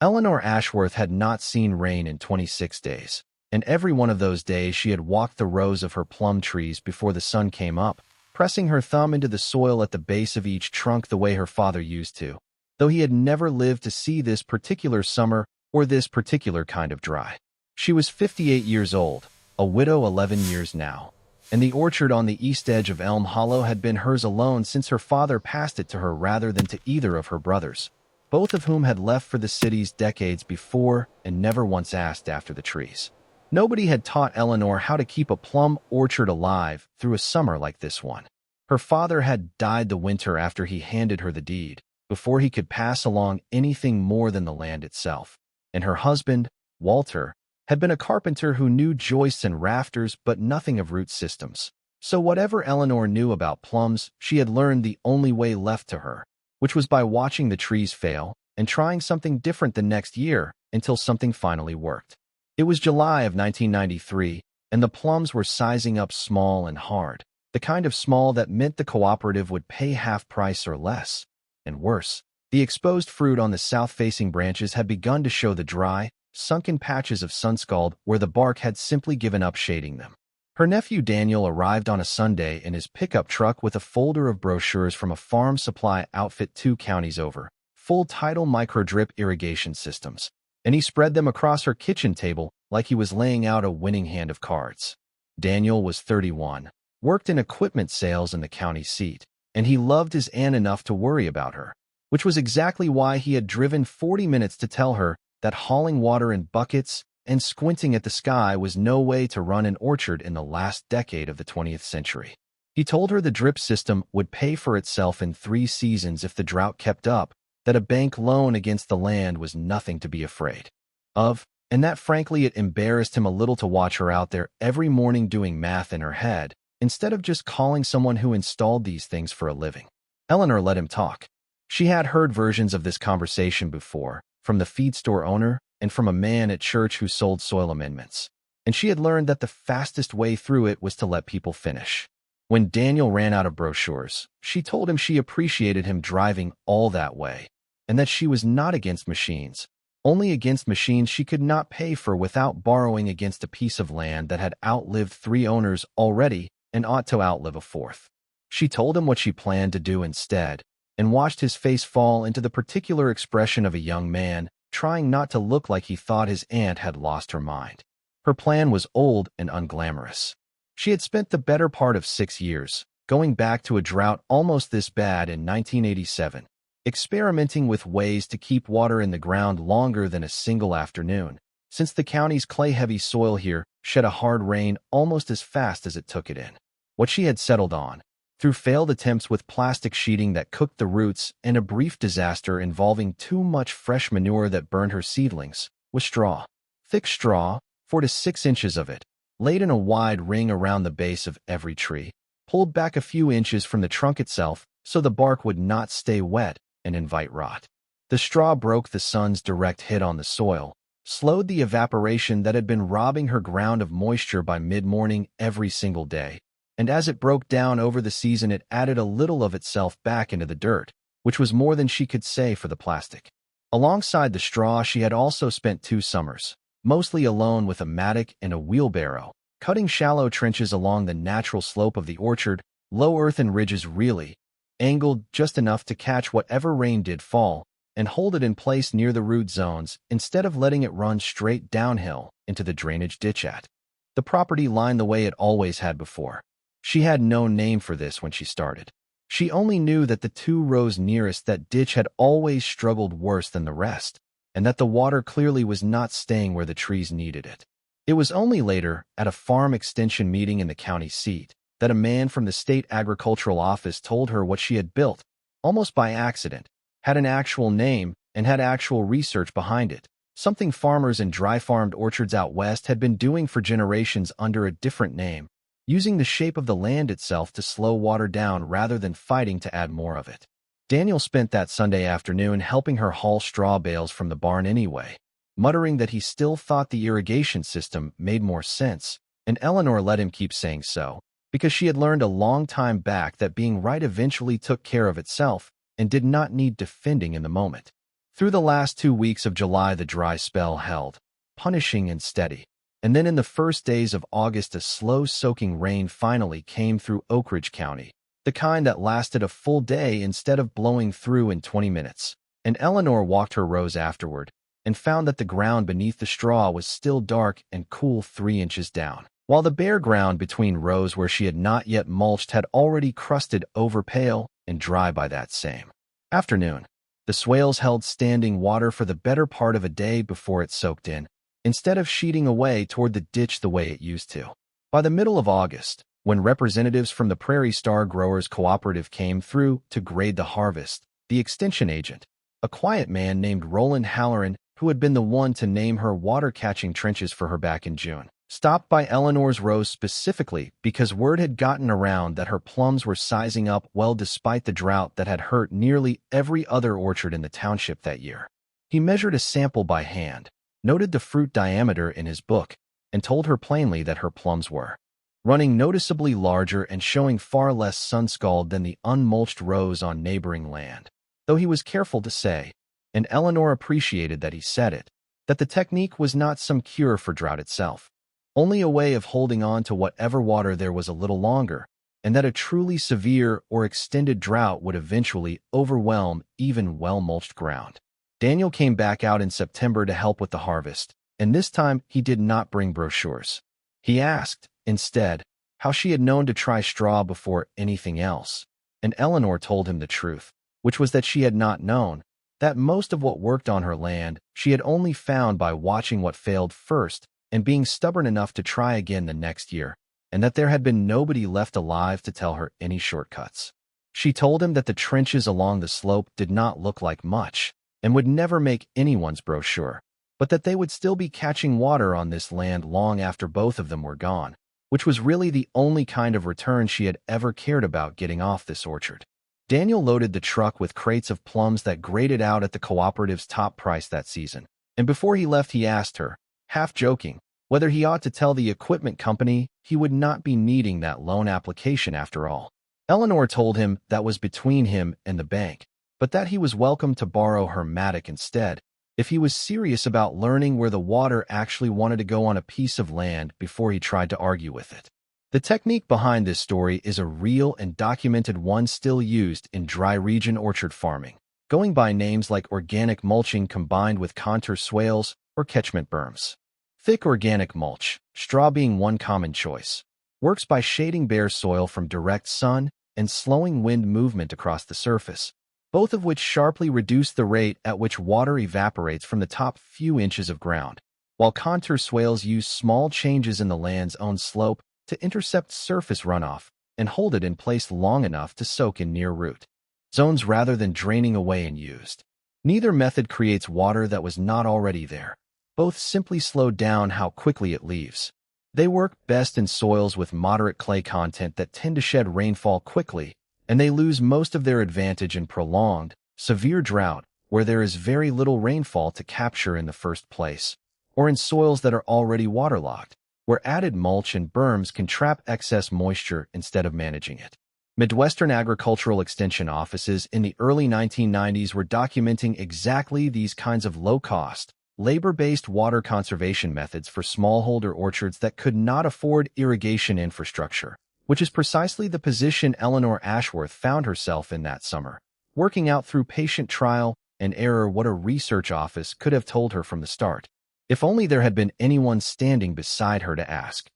Eleanor Ashworth had not seen rain in 26 days, and every one of those days she had walked the rows of her plum trees before the sun came up, pressing her thumb into the soil at the base of each trunk the way her father used to, though he had never lived to see this particular summer or this particular kind of dry. She was 58 years old, a widow 11 years now, and the orchard on the east edge of Elm Hollow had been hers alone since her father passed it to her rather than to either of her brothers, both of whom had left for the cities decades before and never once asked after the trees. Nobody had taught Eleanor how to keep a plum orchard alive through a summer like this one. Her father had died the winter after he handed her the deed, before he could pass along anything more than the land itself, and her husband, Walter, had been a carpenter who knew joists and rafters but nothing of root systems. So whatever Eleanor knew about plums, she had learned the only way left to her, which was by watching the trees fail and trying something different the next year until something finally worked. It was July of 1993, and the plums were sizing up small and hard, the kind of small that meant the cooperative would pay half price or less. And worse, the exposed fruit on the south-facing branches had begun to show the dry, sunken patches of sunscald where the bark had simply given up shading them. Her nephew Daniel arrived on a Sunday in his pickup truck with a folder of brochures from a farm supply outfit 2 counties over, full-tidal micro-drip irrigation systems, and he spread them across her kitchen table like he was laying out a winning hand of cards. Daniel was 31, worked in equipment sales in the county seat, and he loved his aunt enough to worry about her, which was exactly why he had driven 40 minutes to tell her that hauling water in buckets and squinting at the sky was no way to run an orchard in the last decade of the 20th century. He told her the drip system would pay for itself in 3 seasons if the drought kept up, that a bank loan against the land was nothing to be afraid of, and that frankly it embarrassed him a little to watch her out there every morning doing math in her head, instead of just calling someone who installed these things for a living. Eleanor let him talk. She had heard versions of this conversation before, from the feed store owner and from a man at church who sold soil amendments, and she had learned that the fastest way through it was to let people finish. When Daniel ran out of brochures, she told him she appreciated him driving all that way, and that she was not against machines, only against machines she could not pay for without borrowing against a piece of land that had outlived 3 owners already and ought to outlive a 4th. She told him what she planned to do instead, and watched his face fall into the particular expression of a young man trying not to look like he thought his aunt had lost her mind. Her plan was old and unglamorous. She had spent the better part of 6 years, going back to a drought almost this bad in 1987, experimenting with ways to keep water in the ground longer than a single afternoon, since the county's clay-heavy soil here shed a hard rain almost as fast as it took it in. What she had settled on, through failed attempts with plastic sheeting that cooked the roots and a brief disaster involving too much fresh manure that burned her seedlings, was straw. Thick straw, 4 to 6 inches of it, laid in a wide ring around the base of every tree, pulled back a few inches from the trunk itself so the bark would not stay wet and invite rot. The straw broke the sun's direct hit on the soil, slowed the evaporation that had been robbing her ground of moisture by mid-morning every single day, and as it broke down over the season it added a little of itself back into the dirt, which was more than she could say for the plastic. Alongside the straw she had also spent 2 summers, mostly alone with a mattock and a wheelbarrow, cutting shallow trenches along the natural slope of the orchard, low earthen ridges really, angled just enough to catch whatever rain did fall, and hold it in place near the root zones instead of letting it run straight downhill into the drainage ditch at the property line the way it always had before. She had no name for this when she started. She only knew that the 2 rows nearest that ditch had always struggled worse than the rest, and that the water clearly was not staying where the trees needed it. It was only later, at a farm extension meeting in the county seat, that a man from the state agricultural office told her what she had built, almost by accident, had an actual name and had actual research behind it, something farmers in dry-farmed orchards out west had been doing for generations under a different name, using the shape of the land itself to slow water down rather than fighting to add more of it. Daniel spent that Sunday afternoon helping her haul straw bales from the barn anyway, muttering that he still thought the irrigation system made more sense, and Eleanor let him keep saying so, because she had learned a long time back that being right eventually took care of itself and did not need defending in the moment. Through the last 2 weeks of July, the dry spell held, punishing and steady. And then in the first days of August, a slow soaking rain finally came through Oakridge County, the kind that lasted a full day instead of blowing through in 20 minutes. And Eleanor walked her rows afterward and found that the ground beneath the straw was still dark and cool 3 inches down, while the bare ground between rows where she had not yet mulched had already crusted over pale and dry by that same afternoon. The swales held standing water for the better part of a day before it soaked in, instead of sheeting away toward the ditch the way it used to. By the middle of August, when representatives from the Prairie Star Growers Cooperative came through to grade the harvest, the extension agent, a quiet man named Roland Halloran, who had been the one to name her water-catching trenches for her back in June, stopped by Eleanor's rows specifically because word had gotten around that her plums were sizing up well despite the drought that had hurt nearly every other orchard in the township that year. He measured a sample by hand, noted the fruit diameter in his book, and told her plainly that her plums were running noticeably larger and showing far less sun-scald than the unmulched rows on neighboring land. Though he was careful to say, and Eleanor appreciated that he said it, that the technique was not some cure for drought itself, only a way of holding on to whatever water there was a little longer, and that a truly severe or extended drought would eventually overwhelm even well-mulched ground. Daniel came back out in September to help with the harvest, and this time he did not bring brochures. He asked, instead, how she had known to try straw before anything else, and Eleanor told him the truth, which was that she had not known, that most of what worked on her land she had only found by watching what failed first and being stubborn enough to try again the next year, and that there had been nobody left alive to tell her any shortcuts. She told him that the trenches along the slope did not look like much and would never make anyone's brochure, but that they would still be catching water on this land long after both of them were gone, which was really the only kind of return she had ever cared about getting off this orchard. Daniel loaded the truck with crates of plums that graded out at the cooperative's top price that season, and before he left he asked her, half joking, whether he ought to tell the equipment company he would not be needing that loan application after all. Eleanor told him that was between him and the bank, but that he was welcome to borrow her mattock instead, if he was serious about learning where the water actually wanted to go on a piece of land before he tried to argue with it. The technique behind this story is a real and documented one still used in dry region orchard farming, going by names like organic mulching combined with contour swales or catchment berms. Thick organic mulch, straw being one common choice, works by shading bare soil from direct sun and slowing wind movement across the surface, both of which sharply reduce the rate at which water evaporates from the top few inches of ground, while contour swales use small changes in the land's own slope to intercept surface runoff and hold it in place long enough to soak in near root zones rather than draining away and used. Neither method creates water that was not already there. Both simply slow down how quickly it leaves. They work best in soils with moderate clay content that tend to shed rainfall quickly, and they lose most of their advantage in prolonged, severe drought where there is very little rainfall to capture in the first place, or in soils that are already waterlogged, where added mulch and berms can trap excess moisture instead of managing it. Midwestern agricultural extension offices in the early 1990s were documenting exactly these kinds of low-cost, labor-based water conservation methods for smallholder orchards that could not afford irrigation infrastructure, which is precisely the position Eleanor Ashworth found herself in that summer, working out through patient trial and error what a research office could have told her from the start, if only there had been anyone standing beside her to ask.